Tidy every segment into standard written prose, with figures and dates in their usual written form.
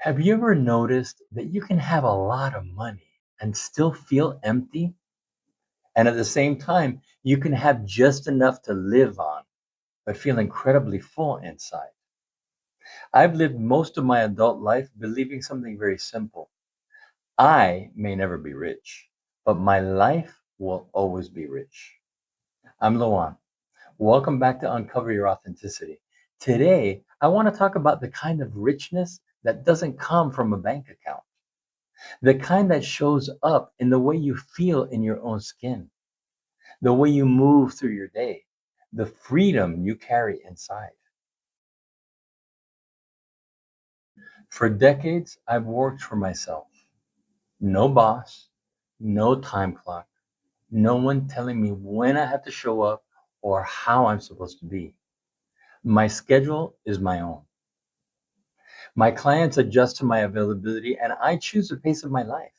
Have you ever noticed that you can have a lot of money and still feel empty? And at the same time, you can have just enough to live on, but feel incredibly full inside. I've lived most of my adult life believing something very simple. I may never be rich, but my life will always be rich. I'm Luan. Welcome back to Uncover Your Authenticity. Today, I want to talk about the kind of richness that doesn't come from a bank account. The kind that shows up in the way you feel in your own skin, the way you move through your day, the freedom you carry inside. For decades, I've worked for myself. No boss, no time clock, no one telling me when I have to show up or how I'm supposed to be. My schedule is my own. My clients adjust to my availability and I choose the pace of my life.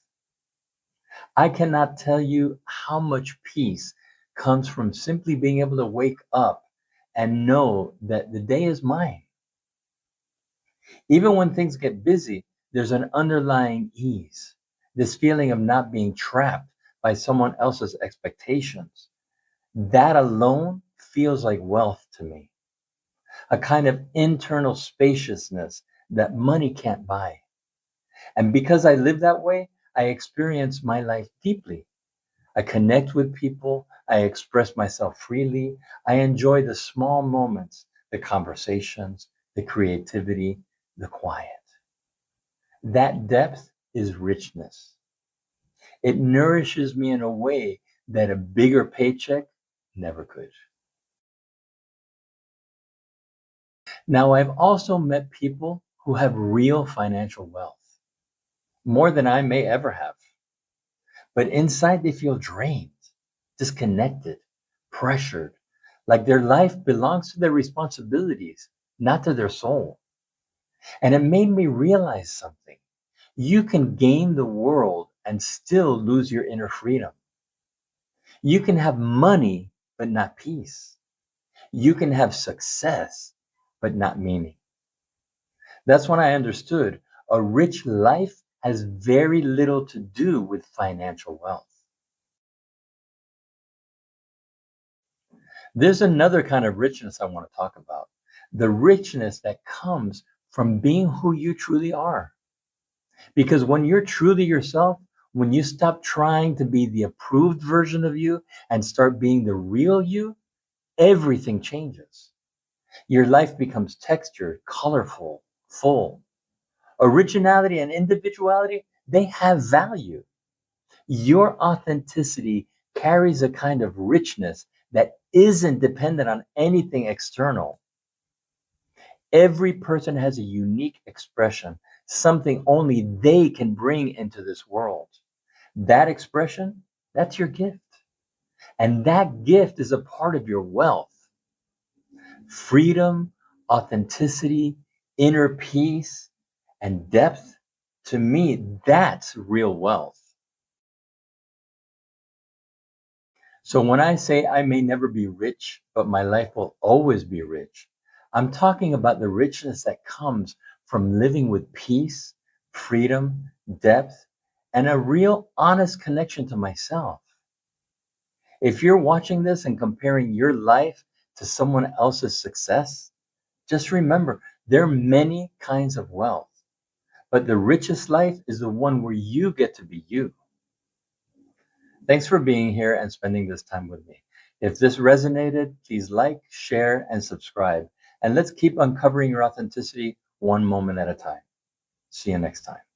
I cannot tell you how much peace comes from simply being able to wake up and know that the day is mine. Even when things get busy, there's an underlying ease, this feeling of not being trapped by someone else's expectations. That alone feels like wealth to me, a kind of internal spaciousness that money can't buy. And because I live that way, I experience my life deeply. I connect with people. I express myself freely. I enjoy the small moments, the conversations, the creativity, the quiet. That depth is richness. It nourishes me in a way that a bigger paycheck never could. Now, I've also met people who have real financial wealth, more than I may ever have. But inside, they feel drained, disconnected, pressured, like their life belongs to their responsibilities, not to their soul. And it made me realize something. You can gain the world and still lose your inner freedom. You can have money, but not peace. You can have success, but not meaning. That's when I understood a rich life has very little to do with financial wealth. There's another kind of richness I want to talk about, the richness that comes from being who you truly are. Because when you're truly yourself, when you stop trying to be the approved version of you and start being the real you, everything changes. Your life becomes textured, colorful, full. Originality and individuality, they have value. Your authenticity carries a kind of richness that isn't dependent on anything external. Every person has a unique expression, something only they can bring into this world. That expression, that's your gift. And that gift is a part of your wealth. Freedom, authenticity, inner peace, and depth. To me, that's real wealth. So when I say I may never be rich, but my life will always be rich, I'm talking about the richness that comes from living with peace, freedom, depth, and a real honest connection to myself. If you're watching this and comparing your life to someone else's success, just remember there are many kinds of wealth, but the richest life is the one where you get to be you. Thanks for being here and spending this time with me. If this resonated, please like, share, and subscribe. And let's keep uncovering your authenticity one moment at a time. See you next time.